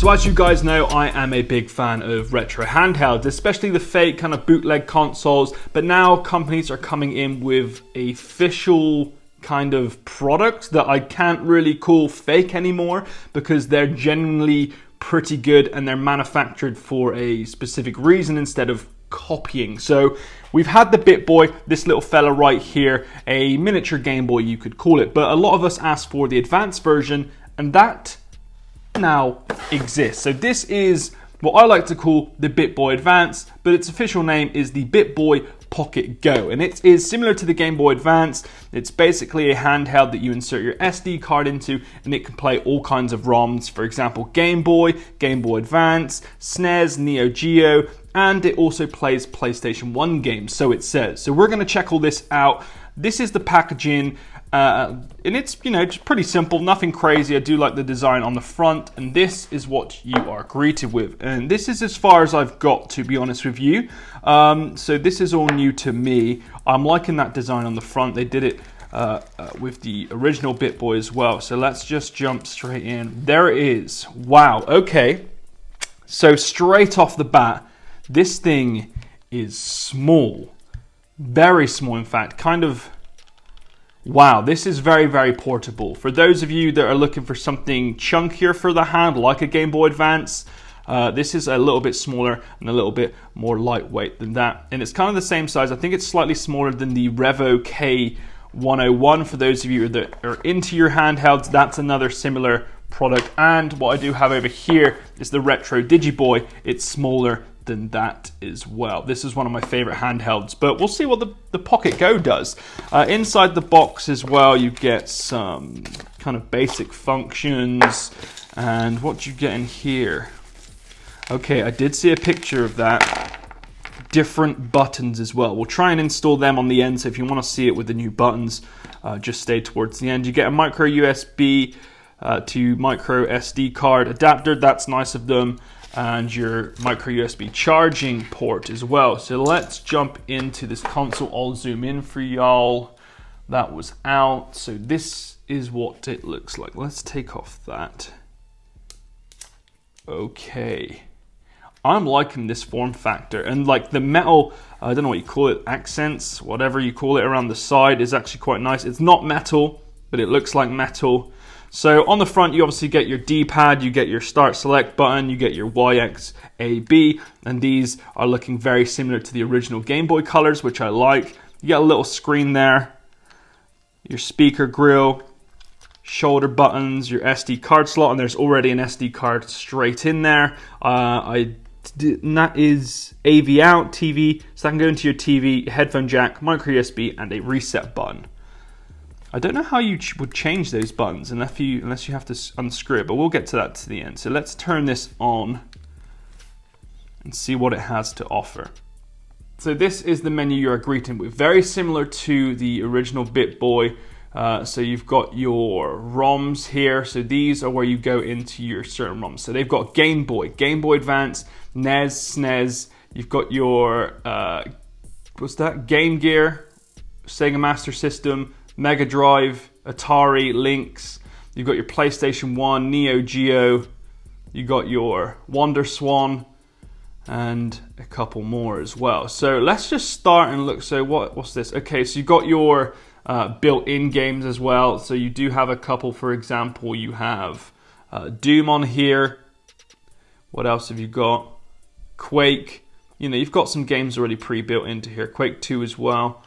So as you guys know, I am a big fan of retro handhelds, especially the fake kind of bootleg consoles, but now companies are coming in with a official kind of product that I can't really call fake anymore because they're genuinely pretty good and they're manufactured for a specific reason instead of copying. So we've had the Bittboy, this little fella right here, a miniature Game Boy you could call it, but a lot of us asked for the advanced version, and that now exists. So this is what I like to call the Bittboy Advance, but its official name is the Bittboy Pocket Go, and it is similar to the Game Boy Advance. It's basically a handheld that you insert your SD card into, and it can play all kinds of ROMs, for example Game Boy, Game Boy Advance, SNES, Neo Geo, and it also plays PlayStation 1 games, so it says. So we're going to check all this out. This is the packaging. And it's, just pretty simple, nothing crazy. I do like the design on the front, and this is what you are greeted with. And this is as far as I've got, to be honest with you. So this is all new to me. I'm liking that design on the front. They did it with the original Bittboy as well. So let's just jump straight in. There it is. Wow, okay. So straight off the bat, this thing is small. Very small, in fact, kind of. Wow, this is very, very portable. For those of you that are looking for something chunkier for the hand, like a Game Boy Advance, this is a little bit smaller and a little bit more lightweight than that. And it's kind of the same size. I think it's slightly smaller than the Revo K101. For those of you that are into your handhelds, that's another similar product. And what I do have over here is the Retro Digiboy. It's smaller than that as well. This is one of my favorite handhelds, but we'll see what the Pocket Go does. Inside the box as well, you get some kind of basic functions, and what you get in here. Okay, I did see a picture of that. Different buttons as well. We'll try and install them on the end, so if you want to see it with the new buttons, just stay towards the end. You get a micro USB to micro SD card adapter. That's nice of them. And your micro USB charging port as well. So let's jump into this console. I'll zoom in for y'all. That was out. So this is what it looks like. Let's take off that. Okay. I'm liking this form factor. And like the metal, I don't know what you call it, accents, whatever you call it around the side is actually quite nice. It's not metal, but it looks like metal. So on the front, you obviously get your D-pad, you get your start select button, you get your Y, X, A, B, and these are looking very similar to the original Game Boy colors, which I like. You get a little screen there, your speaker grill, shoulder buttons, your SD card slot, and there's already an SD card straight in there. And that is AV out, TV, so that can go into your TV, headphone jack, micro USB, and a reset button. I don't know how you would change those buttons unless you have to unscrew it, but we'll get to that to the end. So let's turn this on and see what it has to offer. So this is the menu you're greeted with, very similar to the original Bittboy. So you've got your ROMs here. So these are where you go into your certain ROMs. So they've got Game Boy, Game Boy Advance, NES, SNES. You've got your Game Gear, Sega Master System, Mega Drive, Atari, Lynx. You've got your PlayStation 1, Neo Geo. You got your Wonder Swan, and a couple more as well. So let's just start and look. So what's this? Okay, so you've got your built-in games as well. So you do have a couple. For example, you have Doom on here. What else have you got? Quake. You've got some games already pre-built into here. Quake 2 as well.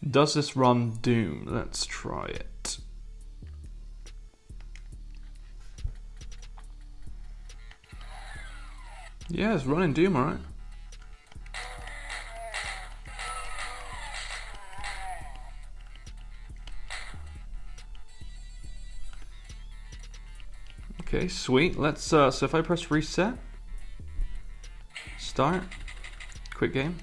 Does this run Doom? Let's try it. Yeah, it's running Doom, alright. Okay, sweet. Let's so if I press reset, start, quick game.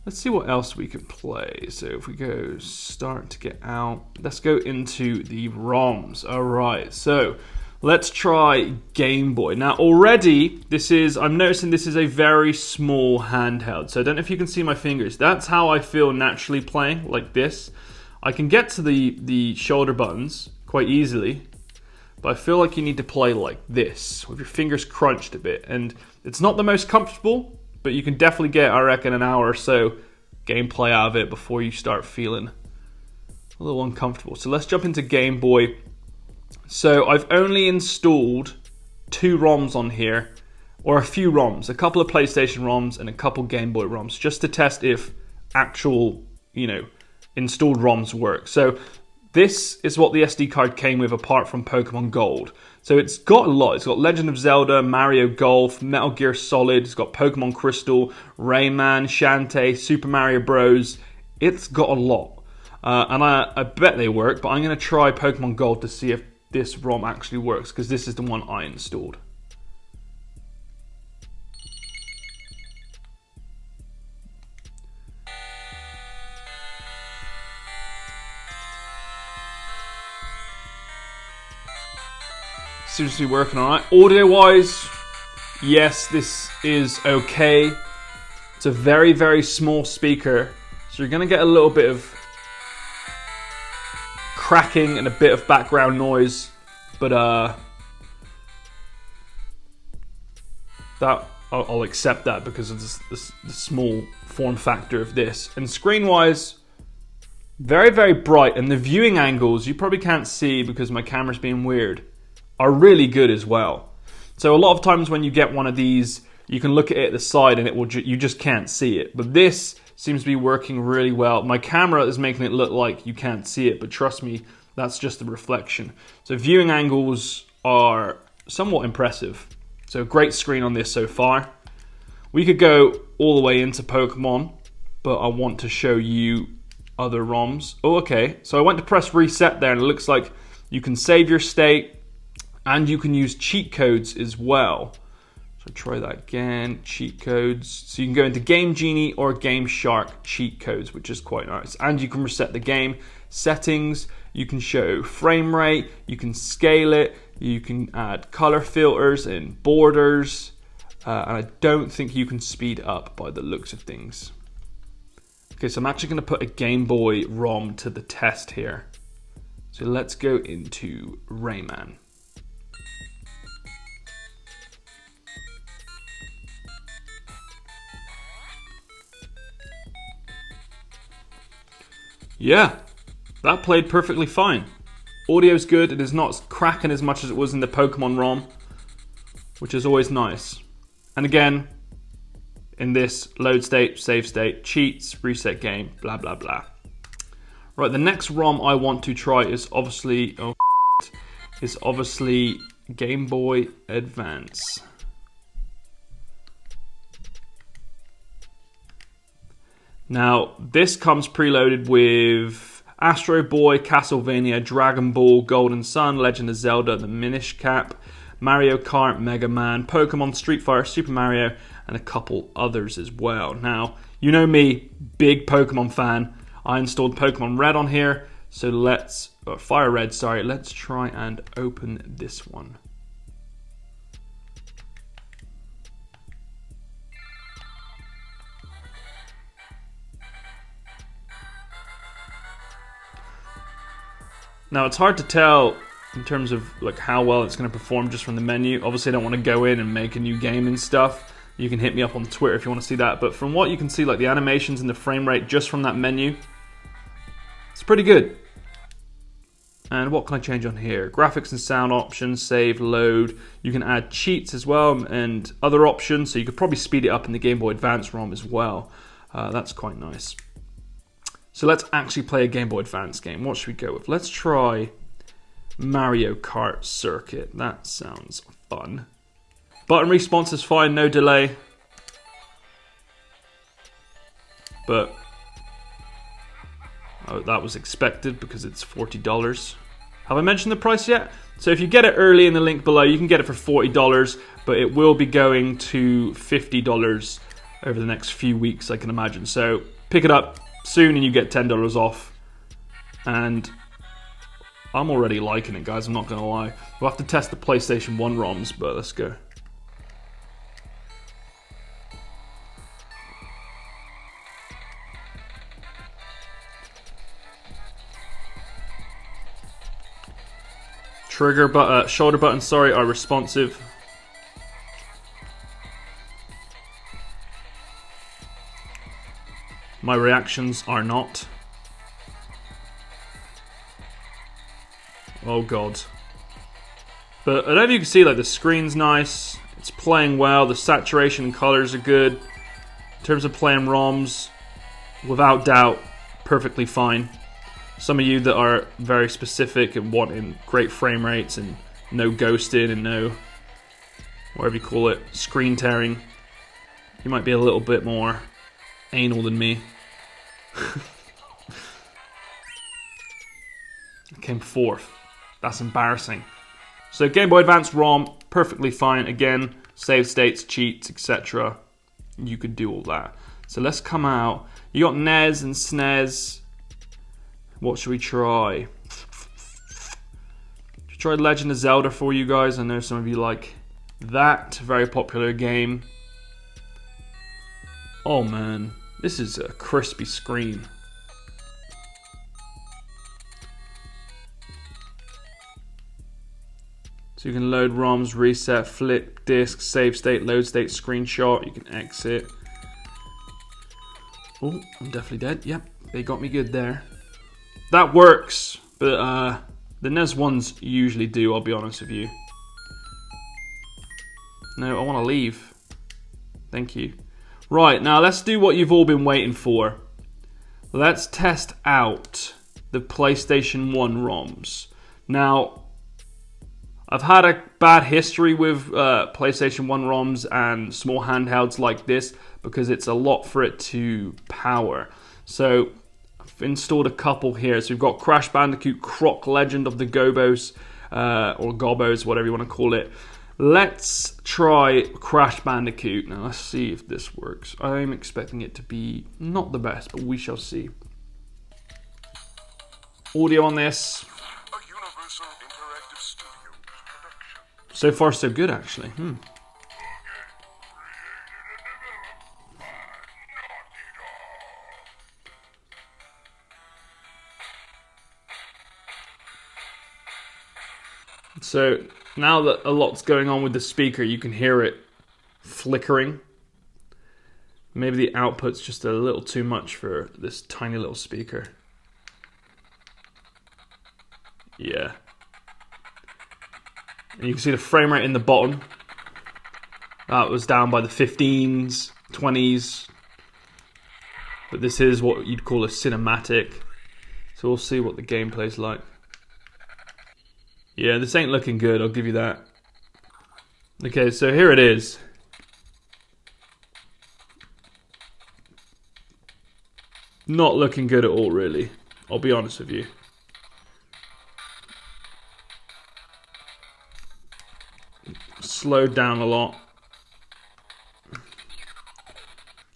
Let's see what else we can play. So if we go start to get out, let's go into the ROMs. All right, so let's try Game Boy. Now already, I'm noticing this is a very small handheld. So I don't know if you can see my fingers. That's how I feel naturally playing, like this. I can get to the shoulder buttons quite easily, but I feel like you need to play like this, with your fingers crunched a bit. And it's not the most comfortable, but you can definitely get, I reckon, an hour or so gameplay out of it before you start feeling a little uncomfortable. So let's jump into Game Boy. So I've only installed 2 ROMs on here, or a few ROMs, a couple of PlayStation ROMs and a couple Game Boy ROMs, just to test if actual, installed ROMs work. So this is what the SD card came with apart from Pokemon Gold. So it's got a lot. It's got Legend of Zelda, Mario Golf, Metal Gear Solid, it's got Pokemon Crystal, Rayman, Shantae, Super Mario Bros. It's got a lot. And I bet they work, but I'm going to try Pokemon Gold to see if this ROM actually works, because this is the one I installed. Seems to be working alright. Audio wise, yes, this is okay. It's a very, very small speaker, so you're going to get a little bit of cracking and a bit of background noise, but that I'll accept that because of the small form factor of this. And screen wise, very, very bright, and the viewing angles you probably can't see because my camera's being weird, are really good as well. So a lot of times when you get one of these, you can look at it at the side and it will you just can't see it. But this seems to be working really well. My camera is making it look like you can't see it, but trust me, that's just the reflection. So viewing angles are somewhat impressive. So great screen on this so far. We could go all the way into Pokemon, but I want to show you other ROMs. Oh, okay. So I went to press reset there and it looks like you can save your state, and you can use cheat codes as well. So try that again, cheat codes. So you can go into Game Genie or Game Shark cheat codes, which is quite nice. And you can reset the game settings. You can show frame rate. You can scale it. You can add color filters and borders. And I don't think you can speed up by the looks of things. Okay, so I'm actually going to put a Game Boy ROM to the test here. So let's go into Rayman. Yeah, that played perfectly fine. Audio's good, it is not cracking as much as it was in the Pokemon ROM, which is always nice. And again, in this load state, save state, cheats, reset game, blah blah blah. Right, the next ROM I want to try is obviously Game Boy Advance. Now, this comes preloaded with Astro Boy, Castlevania, Dragon Ball, Golden Sun, Legend of Zelda, The Minish Cap, Mario Kart, Mega Man, Pokemon, Street Fighter, Super Mario, and a couple others as well. Now, you know me, big Pokemon fan. I installed Pokemon Red on here, so Fire Red, sorry. Let's try and open this one. Now, it's hard to tell in terms of like how well it's going to perform just from the menu. Obviously, I don't want to go in and make a new game and stuff. You can hit me up on Twitter if you want to see that. But from what you can see, like the animations and the frame rate just from that menu, it's pretty good. And what can I change on here? Graphics and sound options, save, load. You can add cheats as well and other options. So you could probably speed it up in the Game Boy Advance ROM as well. That's quite nice. So let's actually play a Game Boy Advance game. What should we go with? Let's try Mario Kart Circuit. That sounds fun. Button response is fine, no delay. But that was expected because it's $40. Have I mentioned the price yet? So if you get it early in the link below, you can get it for $40, but it will be going to $50 over the next few weeks, I can imagine. So pick it up soon and you get $10 off. And I'm already liking it, guys, I'm not going to lie. We'll have to test the PlayStation 1 ROMs, but let's go. shoulder buttons, sorry, are responsive. My reactions are not. Oh god. But I don't know if you can see, like, the screen's nice. It's playing well. The saturation and colors are good. In terms of playing ROMs, without doubt, perfectly fine. Some of you that are very specific and wanting great frame rates and no ghosting and no, whatever you call it, screen tearing, you might be a little bit more anal than me. I came fourth. That's embarrassing. So Game Boy Advance ROM, perfectly fine. Again, save states, cheats, etc. You could do all that. So let's come out. You got NES and SNES. What should we try? Should we try Legend of Zelda for you guys? I know some of you like that. Very popular game. Oh man, this is a crispy screen. So you can load ROMs, reset, flip disk, save state, load state, screenshot. You can exit. Oh, I'm definitely dead. Yep, they got me good there. That works, but the NES ones usually do, I'll be honest with you. No, I want to leave. Thank you. Right, now let's do what you've all been waiting for. Let's test out the PlayStation 1 ROMs. Now, I've had a bad history with PlayStation 1 ROMs and small handhelds like this because it's a lot for it to power. So I've installed a couple here. So we've got Crash Bandicoot Croc Legend of the Gobos, or Gobos, whatever you want to call it. Let's try Crash Bandicoot. Now let's see if this works. I'm expecting it to be not the best, but we shall see. Audio on this. So far so good actually. So now that a lot's going on with the speaker, you can hear it flickering. Maybe the output's just a little too much for this tiny little speaker. Yeah. And you can see the frame rate in the bottom. That was down by the 15s, 20s. But this is what you'd call a cinematic. So we'll see what the gameplay's like. Yeah, this ain't looking good, I'll give you that. Okay, so here it is. Not looking good at all, really. I'll be honest with you. Slowed down a lot.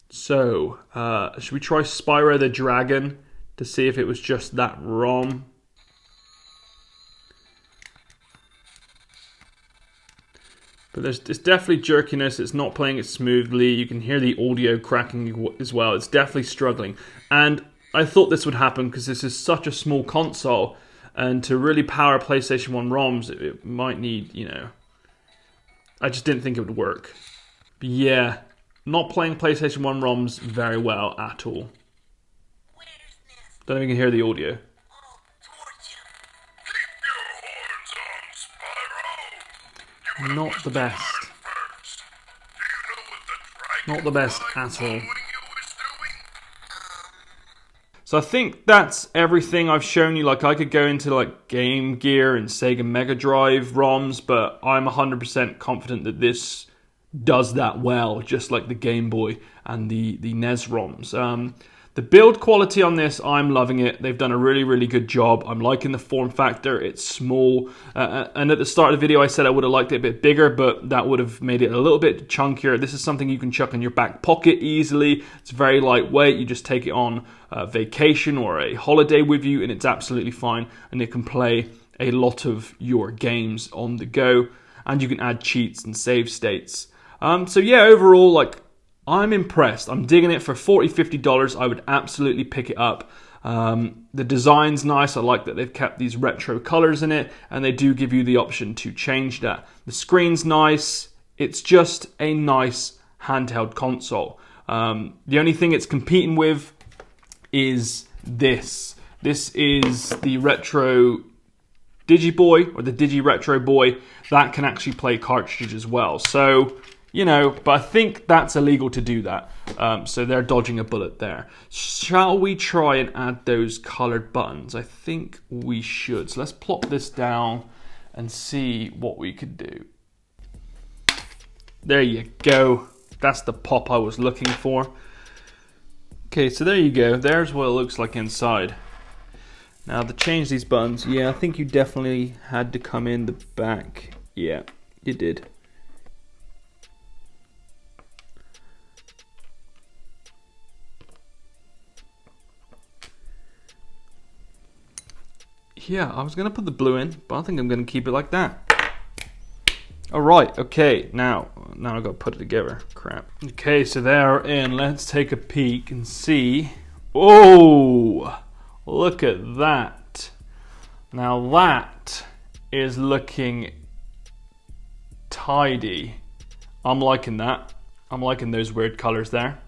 So, should we try Spyro the Dragon to see if it was just that ROM? But it's definitely jerkiness. It's not playing it smoothly. You can hear the audio cracking as well. It's definitely struggling. And I thought this would happen because this is such a small console. And to really power PlayStation 1 ROMs, it might need, you know... I just didn't think it would work. But yeah, not playing PlayStation 1 ROMs very well at all. Don't even hear the audio. Not the best. Not the best at all. So I think that's everything I've shown you. Like, I could go into like Game Gear and Sega Mega Drive ROMs, but I'm 100% confident that this does that well, just like the Game Boy and the NES ROMs. The build quality on this, I'm loving it. They've done a really, really good job. I'm liking the form factor. It's small. And at the start of the video, I said I would have liked it a bit bigger, but that would have made it a little bit chunkier. This is something you can chuck in your back pocket easily. It's very lightweight. You just take it on vacation or a holiday with you, and it's absolutely fine. And it can play a lot of your games on the go. And you can add cheats and save states. So yeah, overall, like, I'm impressed. I'm digging it for $40, $50. I would absolutely pick it up. The design's nice. I like that they've kept these retro colors in it, and they do give you the option to change that. The screen's nice. It's just a nice handheld console. The only thing it's competing with is this. This is the Retro Digiboy, or the Digi Retro Boy. That can actually play cartridge as well. So, you know, but I think that's illegal to do that. So they're dodging a bullet there. Shall we try and add those colored buttons? I think we should. So let's plop this down and see what we could do. There you go. That's the pop I was looking for. Okay, so there you go. There's what it looks like inside. Now to change these buttons, yeah, I think you definitely had to come in the back. Yeah, you did. Yeah, I was going to put the blue in, but I think I'm going to keep it like that. Alright, okay, now I've got to put it together. Crap. Okay, so they're in. Let's take a peek and see. Oh, look at that. Now that is looking tidy. I'm liking that. I'm liking those weird colors there.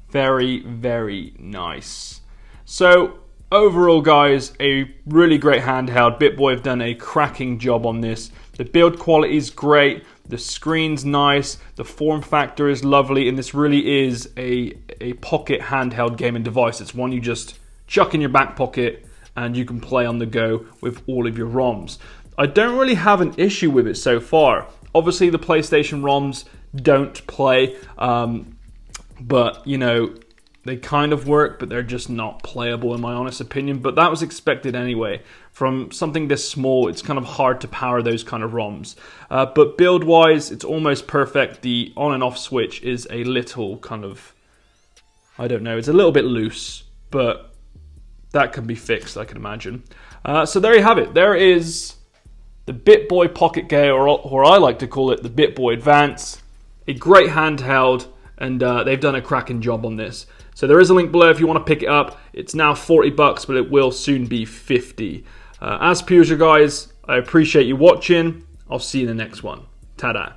Very, very nice. So, overall, guys, a really great handheld. Bittboy have done a cracking job on this. The build quality is great. The screen's nice. The form factor is lovely. And this really is a pocket handheld gaming device. It's one you just chuck in your back pocket and you can play on the go with all of your ROMs. I don't really have an issue with it so far. Obviously, the PlayStation ROMs don't play. But, you know, they kind of work, but they're just not playable in my honest opinion. But that was expected anyway. From something this small, it's kind of hard to power those kind of ROMs. But build-wise, it's almost perfect. The on and off switch is a little kind of, I don't know, it's a little bit loose. But that can be fixed, I can imagine. So there you have it. There is the Bittboy Pocket Gay, or I like to call it the Bittboy Advance. A great handheld, and they've done a cracking job on this. So there is a link below if you want to pick it up. It's now $40, but it will soon be $50. As per usual, guys, I appreciate you watching. I'll see you in the next one. Ta-da.